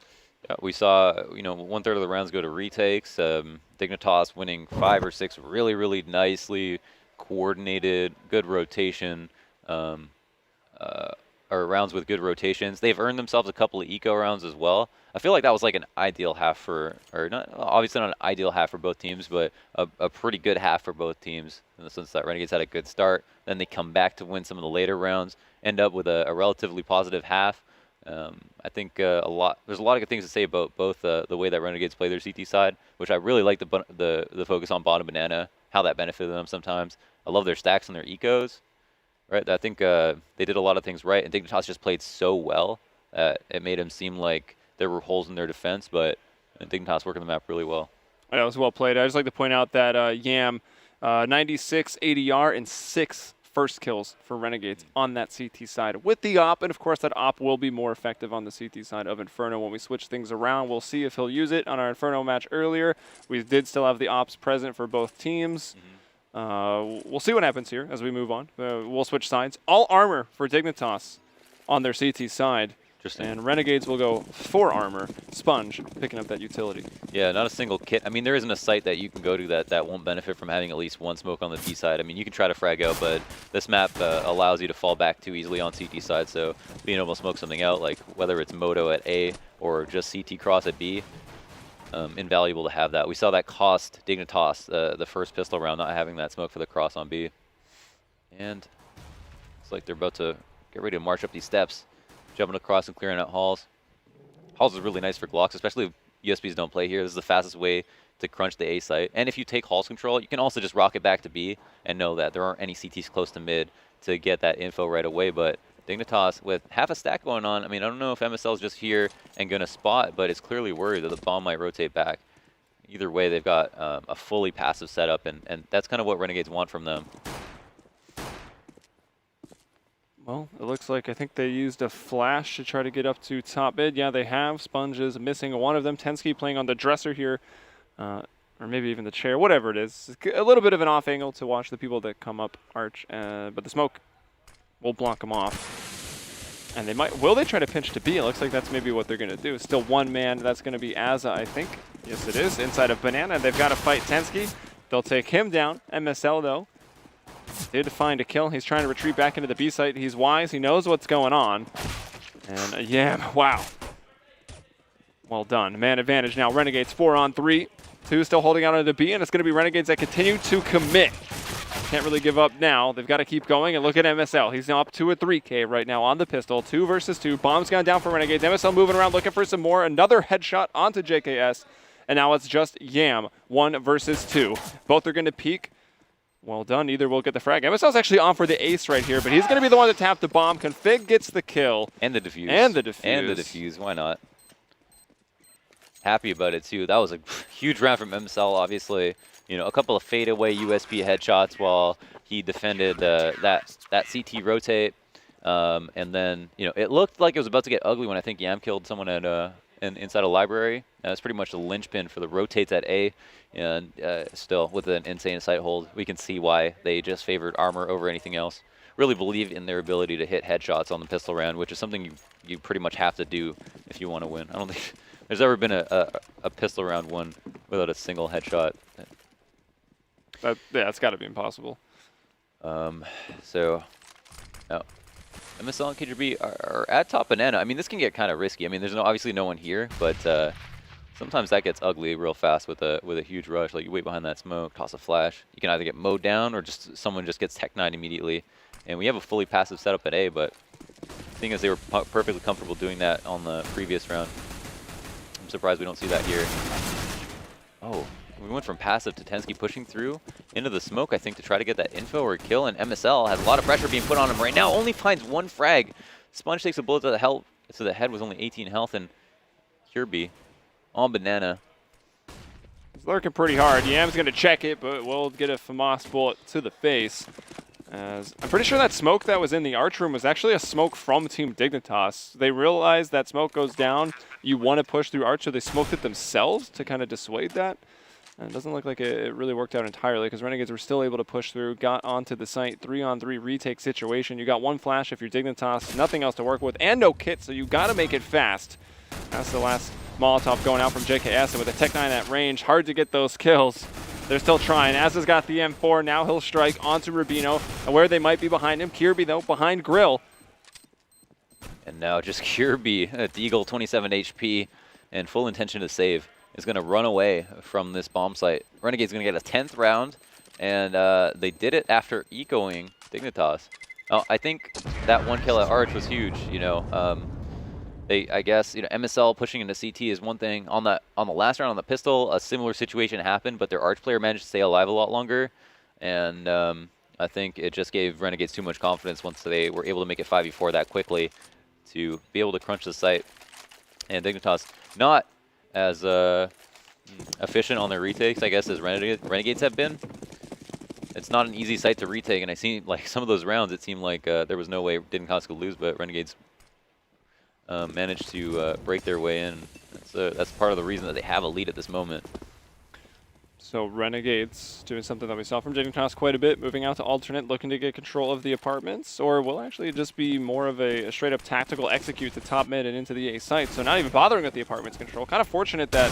Yeah, we saw, you know, 1/3 of the rounds go to retakes. Dignitas winning 5 or 6 really, really nicely coordinated, good rotation, or rounds with good rotations. They've earned themselves a couple of eco rounds as well. I feel like that was like an ideal half for, or not, obviously not an ideal half for both teams, but a pretty good half for both teams in the sense that Renegades had a good start. Then they come back to win some of the later rounds, end up with a relatively positive half. I think there's a lot of good things to say about both the way that Renegades play their CT side, which I really like the focus on bottom banana, how that benefited them sometimes. I love their stacks and their ecos. Right, I think they did a lot of things right, and Dignitas just played so well that it made him seem like there were holes in their defense, but Dignitas working the map really well. Yeah, it was well played. I just like to point out that Yam, 96 ADR and 6 first kills for Renegades on that CT side with the op, and of course that op will be more effective on the CT side of Inferno when we switch things around. We'll see if he'll use it on our Inferno match earlier. We did still have the ops present for both teams. We'll see what happens here as we move on. We'll switch sides. All armor for Dignitas on their CT side. And Renegades will go 4 armor. Sponge picking up that utility. Yeah, not a single kit. I mean, there isn't a site that you can go to that won't benefit from having at least 1 smoke on the T side. I mean, you can try to frag out, but this map allows you to fall back too easily on CT side. So being able to smoke something out, like whether it's Moto at A or just CT cross at B, invaluable to have that. We saw that cost Dignitas the first pistol round, not having that smoke for the cross on B. And it's like they're about to get ready to march up these steps, jumping across and clearing out halls. Halls is really nice for Glocks, especially if USBs don't play here. This is the fastest way to crunch the A site. And if you take halls control, you can also just rocket back to B and know that there aren't any CTs close to mid to get that info right away. But Dignitas with half a stack going on, I mean, I don't know if MSL is just here and going to spot, but it's clearly worried that the bomb might rotate back. Either way, they've got a fully passive setup, and that's kind of what Renegades want from them. Well, it looks like I think they used a flash to try to get up to top mid. Yeah, they have. Sponge is missing one of them. Tensky playing on the dresser here, or maybe even the chair, whatever it is. A little bit of an off angle to watch the people that come up arch, but the smoke will block them off. And they might, will they try to pinch to B? It looks like that's maybe what they're going to do. Still one man, that's going to be Azza, I think. Yes, it is, inside of Banana. They've got to fight Tensky. They'll take him down. MSL, though, did find a kill. He's trying to retreat back into the B site. He's wise. He knows what's going on. And yeah, wow. Well done. Man advantage now. Renegades 4-on-3. 2 still holding out on the B, and it's going to be Renegades that continue to commit. Can't really give up now. They've got to keep going. And look at MSL. He's now up to a 3K right now on the pistol. 2 versus 2. Bomb's gone down for Renegades. MSL moving around looking for some more. Another headshot onto JKS. And now it's just Yam. 1 versus 2. Both are going to peek. Well done. Either will get the frag. MSL's actually on for the ace right here, but he's going to be the one to tap the bomb. Config gets the kill. And the defuse. And the defuse. And the defuse. Why not? Happy about it, too. That was a huge round from MSL, obviously. You know, a couple of fadeaway USB headshots while he defended that CT rotate. And then, you know, it looked like it was about to get ugly when I think Yam killed someone at inside a library. That's pretty much the linchpin for the rotates at A. And still, with an insane sight hold, we can see why they just favored armor over anything else. Really believe in their ability to hit headshots on the pistol round, which is something you pretty much have to do if you want to win. I don't think there's ever been a pistol round won without a single headshot. Yeah, it's got to be impossible. So, now, MSL and KGB are at top Banana. I mean, this can get kind of risky. I mean, there's obviously no one here, but sometimes that gets ugly real fast with a huge rush. Like, you wait behind that smoke, toss a flash. You can either get mowed down or just someone just gets Tech 9 immediately. And we have a fully passive setup at A, but the thing is they were perfectly comfortable doing that on the previous round. I'm surprised we don't see that here. Oh. We went from passive to Tensky pushing through into the smoke, I think, to try to get that info or kill, and MSL has a lot of pressure being put on him right now. Only finds 1 frag. Sponge takes a bullet to the head with only 18 health, and Kirby on Banana. He's lurking pretty hard. Yam's going to check it, but we'll get a FAMAS bullet to the face. As I'm pretty sure that smoke that was in the arch room was actually a smoke from Team Dignitas. They realized that smoke goes down, you want to push through arch, so they smoked it themselves to kind of dissuade that. And it doesn't look like it really worked out entirely because Renegades were still able to push through, got onto the site, 3-on-3 retake situation. You got 1 flash if you're Dignitas, nothing else to work with, and no kit, so you got to make it fast. That's the last Molotov going out from JKS, and with a Tech 9 at range, hard to get those kills. They're still trying. Azza's got the M4, now he'll strike onto Rubino, aware they might be behind him. Kirby, though, behind Grill. And now just Kirby at Deagle, 27 HP, and full intention to save. Is going to run away from this bomb site. Renegade's going to get a 10th round, and they did it after ecoing Dignitas. Oh, I think that 1 kill at Arch was huge. You know, I guess, you know, MSL pushing into CT is one thing. On the last round on the pistol, a similar situation happened, but their Arch player managed to stay alive a lot longer, and I think it just gave Renegades too much confidence once they were able to make it 5v4 that quickly to be able to crunch the site. And Dignitas not as efficient on their retakes, I guess, as Renegades have been. It's not an easy site to retake, and I see like some of those rounds, it seemed like there was no way Dignitas could lose, but Renegades managed to break their way in. That's part of the reason that they have a lead at this moment. So Renegades doing something that we saw from Dignitas quite a bit, moving out to alternate, looking to get control of the apartments, or will actually just be more of a straight up tactical execute to top mid and into the A site. So not even bothering with the apartments control. Kind of fortunate that,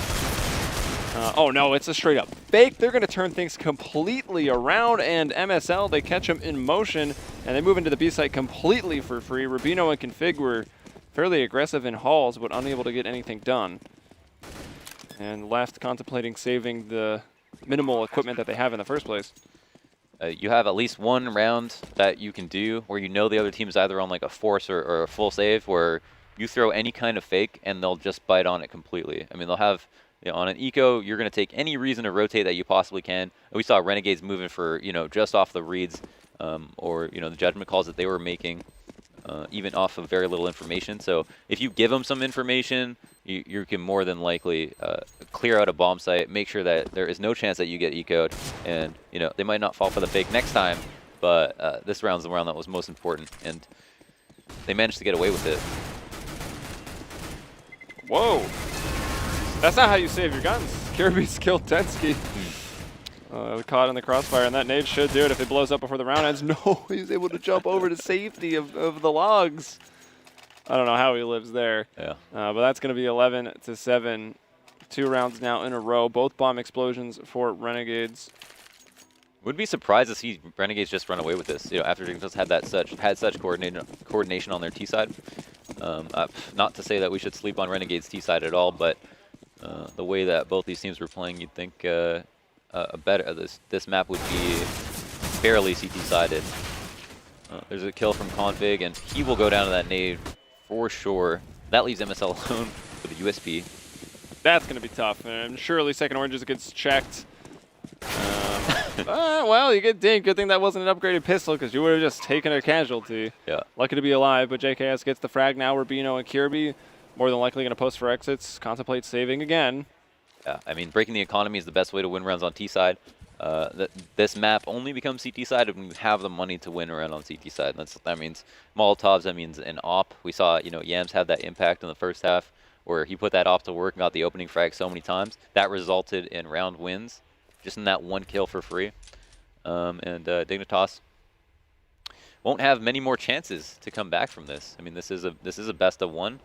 oh no, it's a straight up fake. They're going to turn things completely around, and MSL, they catch them in motion, and they move into the B site completely for free. Rubino and Config were fairly aggressive in halls, but unable to get anything done. and left contemplating saving the minimal equipment that they have in the first place. You have at least one round that you can do where you know the other team's either on like a force or a full save, where you throw any kind of fake and they'll just bite on it completely. I mean, they'll have, you know, on an eco, you're going to take any reason to rotate that you possibly can. We saw Renegades moving for, you know, just off the reads or, you know, the judgment calls that they were making, even off of very little information. So if you give them some information, you can more than likely clear out a bomb site, make sure that there is no chance that you get ecoed, and, you know, they might not fall for the fake next time, but this round's the round that was most important, and they managed to get away with it. Whoa. That's not how you save your guns. Kirby's killed Tensky. Caught in the crossfire, and that nade should do it if it blows up before the round ends. No, he's able to jump over to safety of the logs. I don't know how he lives there. Yeah. But that's going to be 11-7. 2 rounds now in a row. Both bomb explosions for Renegades. Would be surprised to see Renegades just run away with this. You know, after Dignitas had such coordination on their T side. Not to say that we should sleep on Renegades T side at all, but the way that both these teams were playing, you'd think this map would be barely CT sided. There's a kill from Config, and he will go down to that nade for sure. That leaves MSL alone with the USP. That's going to be tough, and surely second orange gets checked. Well, you get dinged. Good thing that wasn't an upgraded pistol, because you would have just taken a casualty. Yeah. Lucky to be alive, but JKS gets the frag now. Rubino and Kirby more than likely going to post for exits. Contemplate saving again. Yeah, I mean, breaking the economy is the best way to win rounds on T side. This map only becomes CT side if we have the money to win around on CT side. That means Molotovs, that means an op. We saw, you know, Yams have that impact in the first half where he put that op to work and got the opening frag so many times. That resulted in round wins, just in that one kill for free. Dignitas won't have many more chances to come back from this. I mean, this is a best of one.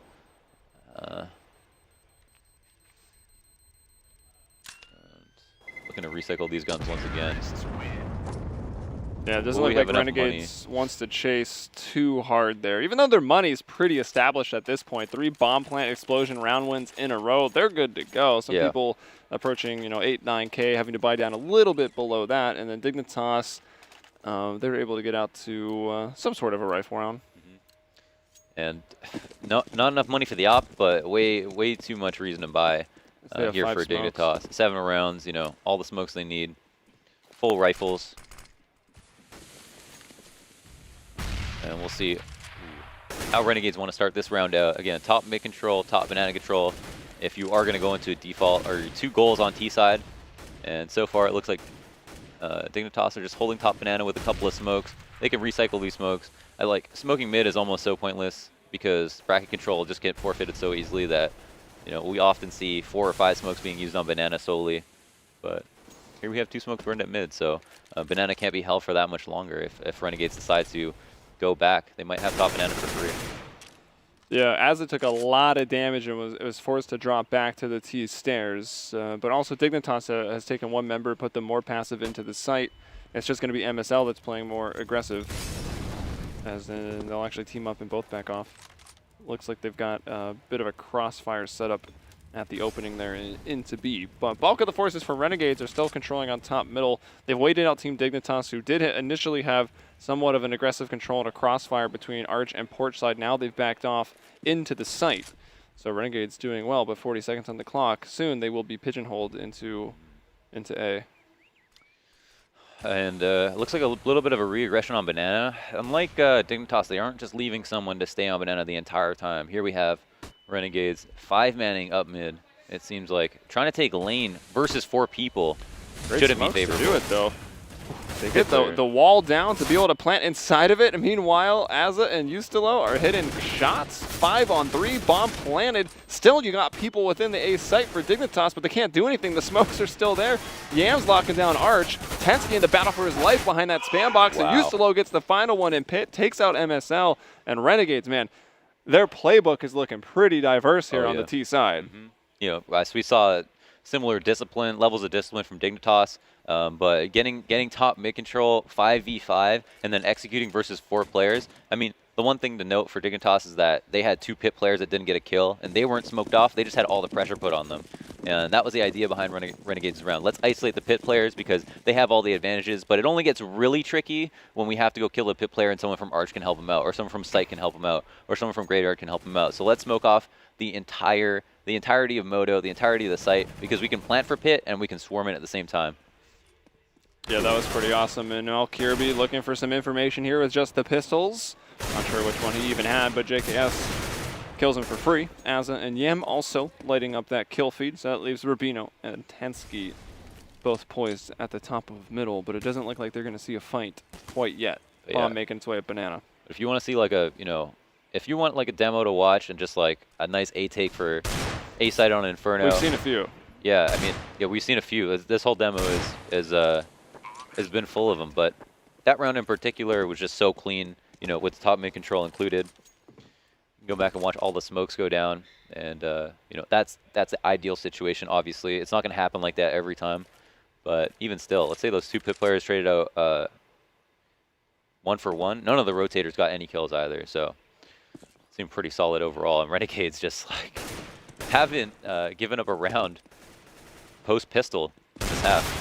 Looking to recycle these guns once again. Yeah, it doesn't look like Renegades wants to chase too hard there. Even though their money's pretty established at this point. 3 bomb plant explosion round wins in a row. They're good to go. Some people approaching, you know, 8, 9K, having to buy down a little bit below that. And then Dignitas, they're able to get out to some sort of a rifle round. And not enough money for the op, but way too much reason to buy here for Dignitas. 7 rounds, you know, all the smokes they need. Full rifles. And we'll see how Renegades want to start this round out. Again, top mid control, top banana control. If you are going to go into a default, or 2 goals on T side. And so far it looks like Dignitas are just holding top banana with a couple of smokes. They can recycle these smokes. I like smoking mid is almost so pointless because bracket control will just get forfeited so easily that, you know, we often see 4 or 5 smokes being used on banana solely. But here we have 2 smokes burned at mid, so banana can't be held for that much longer if Renegades decide to go back. They might have top banana for free. Yeah, as it took a lot of damage and it was forced to drop back to the T stairs. But also Dignitas has taken 1 member, put them more passive into the site. It's just going to be MSL that's playing more aggressive, as in they'll actually team up and both back off. Looks like they've got a bit of a crossfire setup at the opening there into B. But bulk of the forces for Renegades are still controlling on top middle. They've waited out Team Dignitas, who did initially have somewhat of an aggressive control and a crossfire between Arch and Porch side. Now they've backed off into the site. So Renegades doing well, but 40 seconds on the clock. Soon they will be pigeonholed into A. And it looks like a little bit of a re-aggression on banana. Unlike Dignitas, they aren't just leaving someone to stay on banana the entire time. Here we have Renegades 5-manning up mid. It seems like trying to take lane versus 4 people shouldn't be favorable. To do it though. They get the wall down to be able to plant inside of it. And meanwhile, Azza and Ustalo are hitting shots. 5 on 3, bomb planted. Still, you got people within the A site for Dignitas, but they can't do anything. The smokes are still there. Yams locking down Arch. Tensky in the battle for his life behind that spam box. Wow. And Ustalo gets the final one in pit, takes out MSL. And Renegades, man, their playbook is looking pretty diverse here on the T side. You know, as we saw similar discipline, levels of discipline from Dignitas, but getting top mid control 5v5 and then executing versus 4 players. I mean, the one thing to note for Dignitas is that they had 2 pit players that didn't get a kill, and they weren't smoked off. They just had all the pressure put on them. And that was the idea behind Renegades round. Let's isolate the pit players because they have all the advantages, but it only gets really tricky when we have to go kill a pit player and someone from Arch can help them out, or someone from Sight can help them out, or someone from Graveyard can help them out. So let's smoke off the entirety of Moto, the entirety of the site, because we can plant for pit and we can swarm it at the same time. Yeah, that was pretty awesome. And now Kirby looking for some information here with just the pistols. Not sure which one he even had, but JKS kills him for free. Azza and Yem also lighting up that kill feed, so that leaves Rubino and Tensky both poised at the top of middle, but it doesn't look like they're going to see a fight quite yet. Bomb making its way up Banana. If you want to see like a, if you want like a demo to watch and just like a nice A-take for A-side on Inferno. We've seen a few. Yeah, I mean, yeah, we've seen a few. This whole demo has been full of them, but that round in particular was just so clean, with top mid control included. Go back and watch all the smokes go down, and that's the ideal situation. Obviously, it's not going to happen like that every time, but even still, let's say those two pit players traded out 1 for 1. None of the rotators got any kills either, so it seemed pretty solid overall. And Renegades just like haven't given up a round post pistol this half.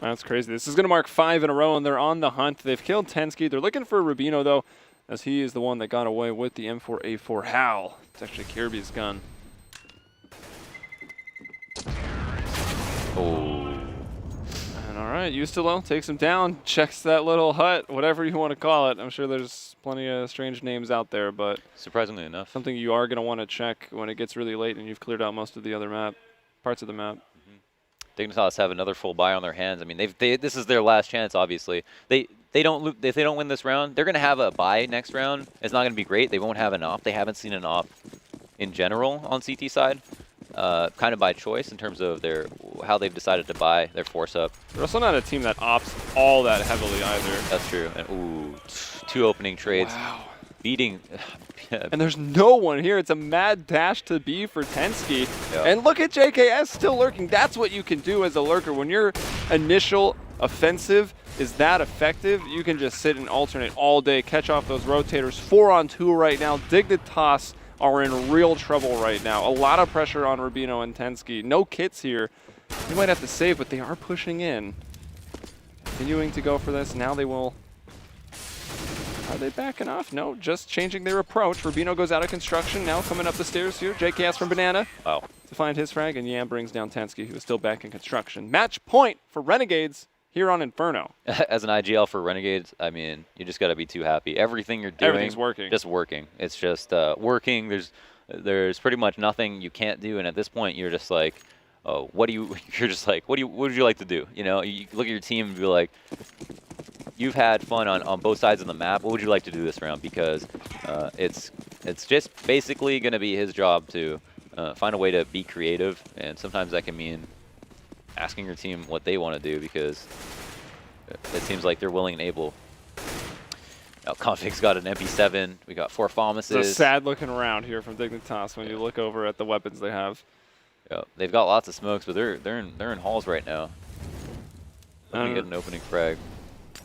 That's crazy. This is going to mark 5 in a row, and they're on the hunt. They've killed Tensky. They're looking for Rubino though, as he is the one that got away with the M4A4 Hal. It's actually Kirby's gun. Oh. And all right, Ustalo takes him down, checks that little hut, whatever you want to call it. I'm sure there's plenty of strange names out there, but surprisingly enough, something you are going to want to check when it gets really late and you've cleared out most of the other parts of the map. Dignitas have another full buy on their hands. I mean, this is their last chance. Obviously, if they don't win this round, they're going to have a buy next round. It's not going to be great. They won't have an op. They haven't seen an op in general on CT side, kind of by choice in terms of how they've decided to buy their force up. They're also not a team that opts all that heavily either. That's true. And ooh, 2 opening trades. Wow. Beating. And there's no one here. It's a mad dash to B for Tensky. Yep. And look at JKS still lurking. That's what you can do as a lurker. When your initial offensive is that effective, you can just sit and alternate all day, catch off those rotators. 4-on-2 right now. Dignitas are in real trouble right now. A lot of pressure on Rubino and Tensky. No kits here. You might have to save, but they are pushing in. Continuing to go for this. Now they will... Are they backing off? No, just changing their approach. Rubino goes out of construction, now coming up the stairs here. JKS from Banana to find his frag, and Yam brings down Tensky, who is still back in construction. Match point for Renegades here on Inferno. As an IGL for Renegades, I mean, you just got to be too happy. Everything you're doing, everything's working. Just working. It's just working. There's pretty much nothing you can't do, and at this point, you're just like, oh, what would you like to do? You look at your team and be like, you've had fun on both sides of the map. What would you like to do this round? Because it's just basically going to be his job to find a way to be creative, and sometimes that can mean asking your team what they want to do, because it seems like they're willing and able. Now Config's got an MP7. We got 4 Fomuses. It's a sad looking round here from Dignitas when you look over at the weapons they have. Yeah, they've got lots of smokes, but they're in halls right now. Let me get an opening frag.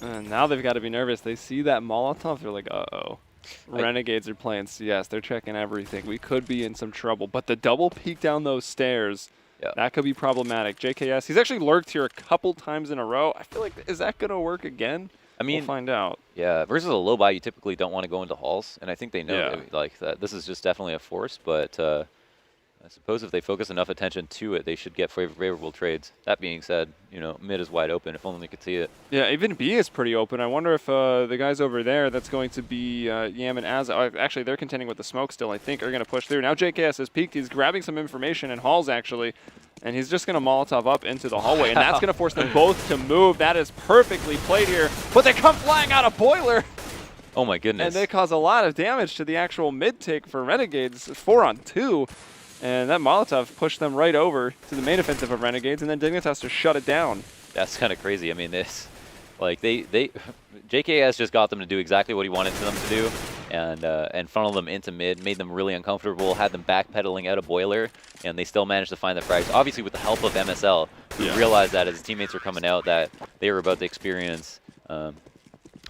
And now they've got to be nervous. They see that Molotov. They're like, uh-oh. Renegades are playing CS. They're checking everything. We could be in some trouble. But the double peek down those stairs, that could be problematic. JKS, he's actually lurked here a couple times in a row. I feel like, is that going to work again? I mean, we'll find out. Yeah, versus a low buy, you typically don't want to go into halls. And I think they know that this is just definitely a force. But I suppose if they focus enough attention to it, they should get favorable trades. That being said, mid is wide open, if only they could see it. Yeah, even B is pretty open. I wonder if the guys over there, that's going to be Yam and Azza. Actually, they're contending with the smoke still, I think, are going to push through. Now JKS has peeked. He's grabbing some information in halls, actually, and he's just going to Molotov up into the hallway, and that's going to force them both to move. That is perfectly played here, but they come flying out of Boiler. Oh, my goodness. And they cause a lot of damage to the actual mid-take for Renegades. 4-on-2. And that Molotov pushed them right over to the main offensive of Renegades, and then Dignitas to shut it down. That's kind of crazy. I mean, JKS just got them to do exactly what he wanted them to do, and funneled them into mid, made them really uncomfortable, had them backpedaling out of Boiler, and they still managed to find the frags. Obviously, with the help of MSL, who realized that as his teammates were coming out, that they were about to experience a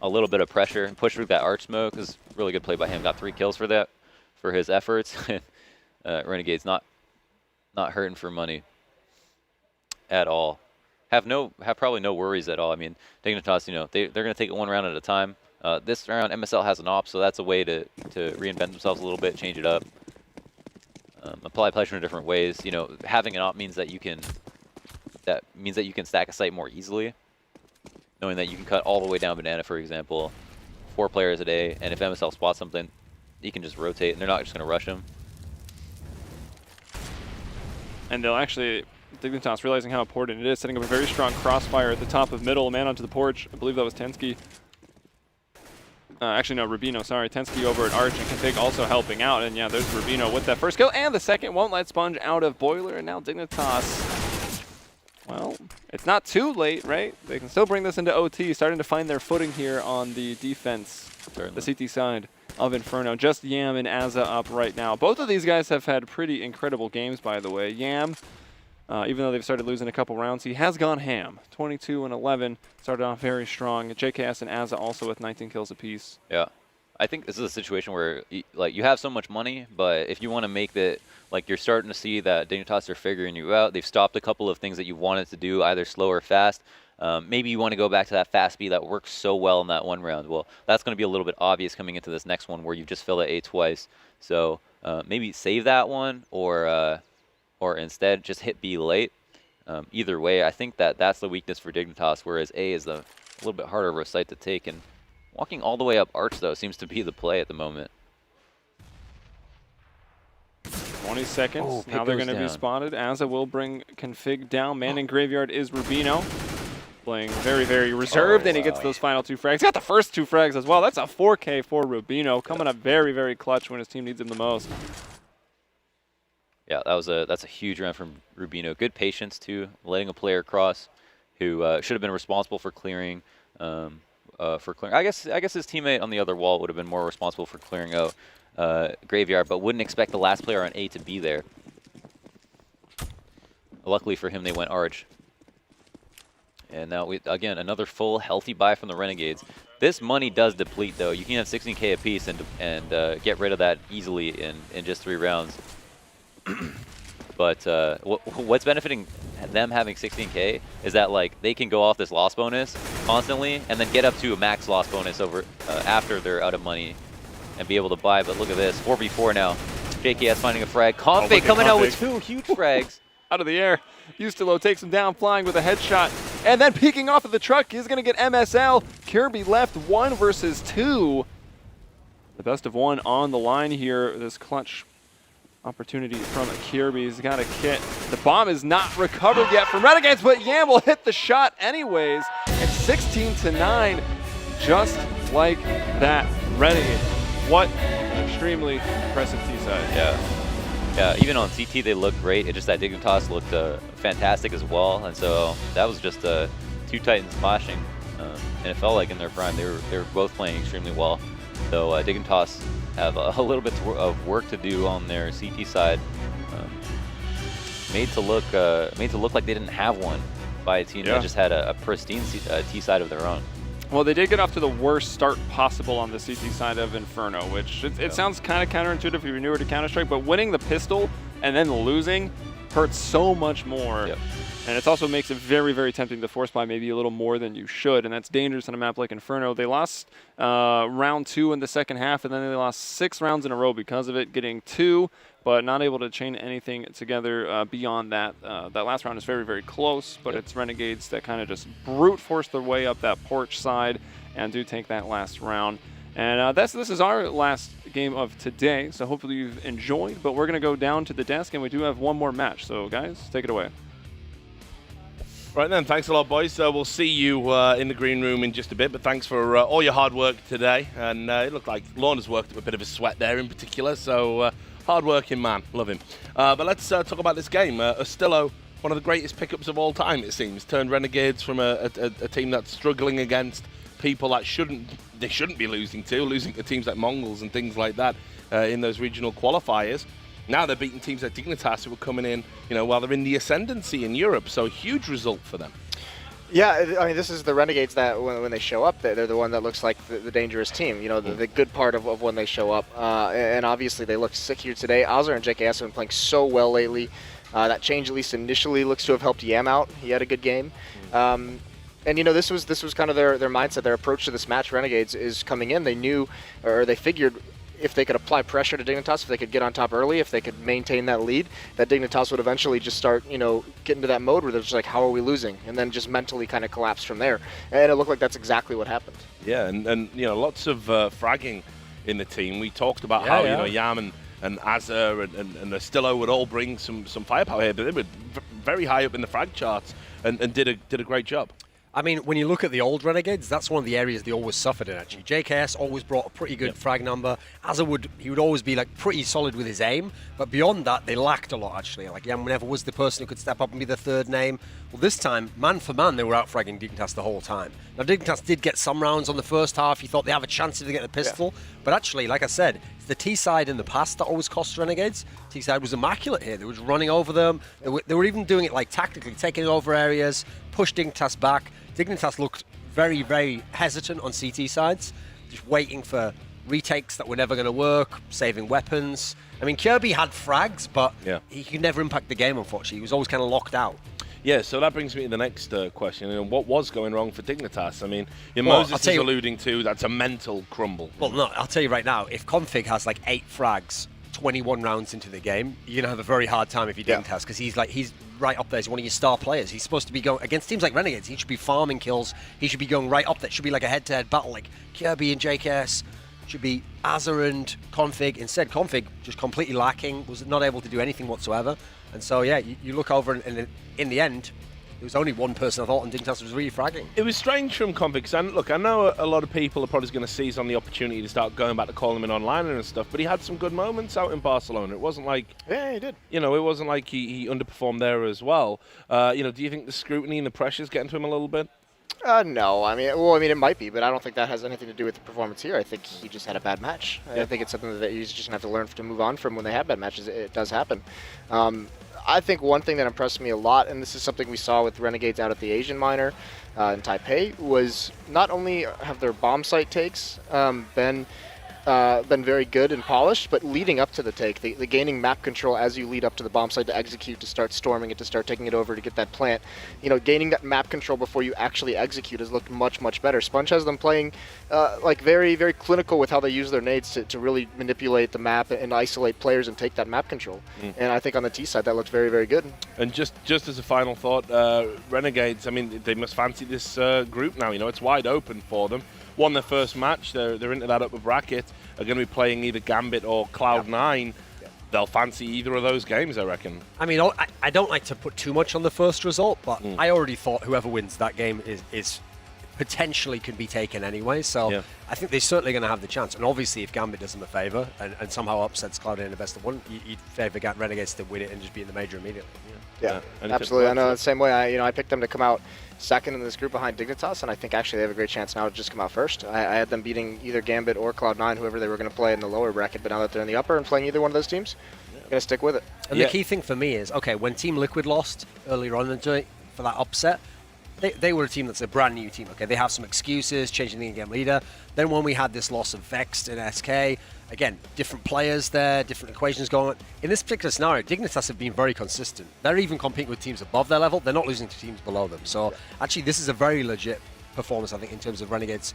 little bit of pressure and push through that arch smoke. It was really good play by him. Got 3 kills for that, for his efforts. Renegades not hurting for money. at all. Have probably no worries at all. I mean, Dignitas, you know, they're going to take it one round at a time. This round, MSL has an op, so that's a way to reinvent themselves a little bit, change it up, apply pressure in different ways. You know, having an op means that you can stack a site more easily, knowing that you can cut all the way down banana, for example, 4 players a day, and if MSL spots something, you can just rotate, and they're not just going to rush them. And they'll actually, Dignitas realizing how important it is, setting up a very strong crossfire at the top of middle, a man onto the porch. I believe that was Tensky. Actually, no, Rubino, sorry. Tensky over at Arch, and Config also helping out. And yeah, there's Rubino with that first kill, and the second won't let Sponge out of Boiler, and now Dignitas, well, it's not too late, right? They can still bring this into OT, starting to find their footing here on the defense, the CT side of Inferno. Just Yam and Azza up right now. Both of these guys have had pretty incredible games, by the way. Yam, even though they've started losing a couple rounds, he has gone ham. 22 and 11, started off very strong. JKS and Azza also with 19 kills apiece. Yeah, I think this is a situation where like you have so much money, but if you want to make it, like you're starting to see that Dignitas are figuring you out. They've stopped a couple of things that you wanted to do, either slow or fast. Maybe you want to go back to that fast speed that works so well in that one round. Well, that's going to be a little bit obvious coming into this next one where you just fill it A twice. So maybe save that one, or instead just hit B late. Either way, I think that's the weakness for Dignitas, whereas A is a little bit harder of a site to take. And walking all the way up Arch, though, seems to be the play at the moment. 20 seconds. Now they're going to be spotted. Azza will bring Config down. Man in Graveyard is Rubino. Playing very, very reserved, and he gets those final 2 frags. Got the first 2 frags as well. That's a 4K for Rubino. Coming up very, very clutch when his team needs him the most. Yeah, that's a huge round from Rubino. Good patience, too, letting a player cross who should have been responsible for clearing. I guess his teammate on the other wall would have been more responsible for clearing out Graveyard, but wouldn't expect the last player on A to be there. Luckily for him, they went Arch. And now, again, another full, healthy buy from the Renegades. This money does deplete, though. You can have 16K apiece and get rid of that easily in just 3 rounds. But what's benefiting them having 16K is that, like, they can go off this loss bonus constantly and then get up to a max loss bonus over after they're out of money and be able to buy. But look at this, 4v4 now. JKS finding a frag. Config coming out with 2 huge frags. Out of the air. Ustilo takes him down, flying with a headshot. And then peeking off of the truck, he's going to get MSL. Kirby left 1 versus 2. The best of 1 on the line here. This clutch opportunity from Kirby. He's got a kit. The bomb is not recovered yet from Renegades, but Yam will hit the shot anyways. It's 16-9, just like that. Renegade. What an extremely impressive T-side. Yeah, even on CT they looked great. It just that Dignitas looked fantastic as well, and so that was just 2 Titans clashing, and it felt like in their prime they were both playing extremely well. So Dignitas have a little bit of work to do on their CT side, made to look like they didn't have one by a team that just had a pristine T side of their own. Well, they did get off to the worst start possible on the CT side of Inferno, which it sounds kind of counterintuitive if you're newer to Counter-Strike, but winning the pistol and then losing hurts so much more. And it also makes it very, very tempting to force buy maybe a little more than you should, and that's dangerous on a map like Inferno. They lost round 2 in the second half, and then they lost 6 rounds in a row because of it, getting 2, but not able to chain anything together beyond that. That last round is very, very close, but it's Renegades that kind of just brute force their way up that porch side and do take that last round. And this is our last game of today, so hopefully you've enjoyed, but we're going to go down to the desk, and we do have one more match. So, guys, take it away. Right then, thanks a lot, boys. We'll see you in the green room in just a bit, but thanks for all your hard work today. And it looked like Lorna's worked up a bit of a sweat there in particular, so hard-working man, love him. But let's talk about this game. Ustilo, one of the greatest pickups of all time, it seems, turned Renegades from a team that's struggling against people that shouldn't be losing to teams like Mongols and things like that in those regional qualifiers. Now they're beating teams like Dignitas who are coming in, while they're in the ascendancy in Europe. So a huge result for them. Yeah, I mean, this is the Renegades that when they show up, they're the one that looks like the dangerous team, you know, the good part of when they show up. And obviously they look sick here today. Azar and JKS have been playing so well lately. That change, at least initially, looks to have helped Yam out. He had a good game. And, you know, this was kind of their mindset, their approach to this match. Renegades is coming in. They knew, or they figured, if they could apply pressure to Dignitas, if they could get on top early, if they could maintain that lead, that Dignitas would eventually just start, you know, get into that mode where they're just like, how are we losing? And then just mentally kind of collapse from there. And it looked like that's exactly what happened. Yeah, and you know, lots of fragging in the team. We talked about how, you know, Yam and Azar and Astillo would all bring some firepower here, but they were very high up in the frag charts and did a great job. I mean, when you look at the old Renegades, that's one of the areas they always suffered in, actually. JKS always brought a pretty good frag number. Azar he would always be, like, pretty solid with his aim, but beyond that, they lacked a lot, actually. Like, Yam never was the person who could step up and be the third name. Well, this time, man for man, they were out-fragging Dignitas the whole time. Now, Dignitas did get some rounds on the first half. You thought they have a chance if they get the pistol, but actually, like I said, it's the T-side in the past that always cost Renegades. T-side was immaculate here. They were just running over them. They were even doing it, like, tactically, taking over areas, push Dignitas back. Dignitas looked very, very hesitant on CT sides, just waiting for retakes that were never going to work, saving weapons. I mean, Kirby had frags, but he could never impact the game, unfortunately. He was always kind of locked out. Yeah, so that brings me to the next question. And what was going wrong for Dignitas? I mean, Moses is alluding to that's a mental crumble. Well, no, I'll tell you right now, if Config has like 8 frags 21 rounds into the game, you're going to have a very hard time if you Dignitas, because he's right up there. He's one of your star players. He's supposed to be going against teams like Renegades. He should be farming kills. He should be going right up there. It should be like a head-to-head battle, like Kirby and JKS. Should be Azar and Config. Instead, Config just completely lacking, was not able to do anything whatsoever. And so, yeah, you look over, and in the end, there was only one person I thought, and Dignitas was really fragging. It was strange from Config, because look, I know a lot of people are probably going to seize on the opportunity to start going back to calling him in online and stuff, but he had some good moments out in Barcelona. It wasn't like... Yeah, he did. You know, it wasn't like he underperformed there as well. You know, do you think the scrutiny and the pressure's getting to him a little bit? No. I mean, it might be, but I don't think that has anything to do with the performance here. I think he just had a bad match. I think it's something that he's just going to have to learn to move on from when they have bad matches. It does happen. I think one thing that impressed me a lot, and this is something we saw with Renegades out at the Asian Minor in Taipei, was not only have their bomb site takes been very good and polished, but leading up to the take, the gaining map control as you lead up to the bomb site to execute, to start storming it, to start taking it over, to get that plant, you know, gaining that map control before you actually execute has looked much, much better. Sponge has them playing like very, very clinical with how they use their nades to really manipulate the map and isolate players and take that map control. And I think on the T side that looked very, very good. And just as a final thought, Renegades, I mean, they must fancy this group now. You know, it's wide open for them. Won their first match, they're into that upper bracket, are going to be playing either Gambit or Cloud9. They'll fancy either of those games, I reckon. I mean, I don't like to put too much on the first result, but I already thought whoever wins that game is potentially can be taken anyway, so I think they're certainly going to have the chance. And obviously, if Gambit does them a favour and somehow upsets Cloud9 in the best of one, you'd favour Renegades to win it and just be in the major immediately. Yeah, absolutely. I know the same way. I picked them to come out second in this group behind Dignitas, and I think actually they have a great chance now to just come out first. I had them beating either Gambit or Cloud9, whoever they were going to play in the lower bracket, but now that they're in the upper and playing either one of those teams, I'm going to stick with it. And the key thing for me is, okay, when Team Liquid lost earlier on for that upset, they were a team that's a brand new team. Okay, they have some excuses, changing the in-game leader. Then when we had this loss of Vexed and SK, again, different players there, different equations going on. In this particular scenario, Dignitas have been very consistent. They're even competing with teams above their level. They're not losing to teams below them. So actually, this is a very legit performance, I think, in terms of Renegades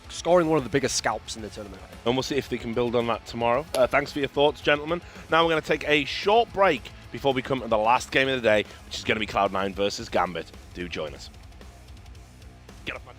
scoring one of the biggest scalps in the tournament. And we'll see if they can build on that tomorrow. Thanks for your thoughts, gentlemen. Now we're going to take a short break before we come to the last game of the day, which is going to be Cloud9 versus Gambit. Do join us. Get off my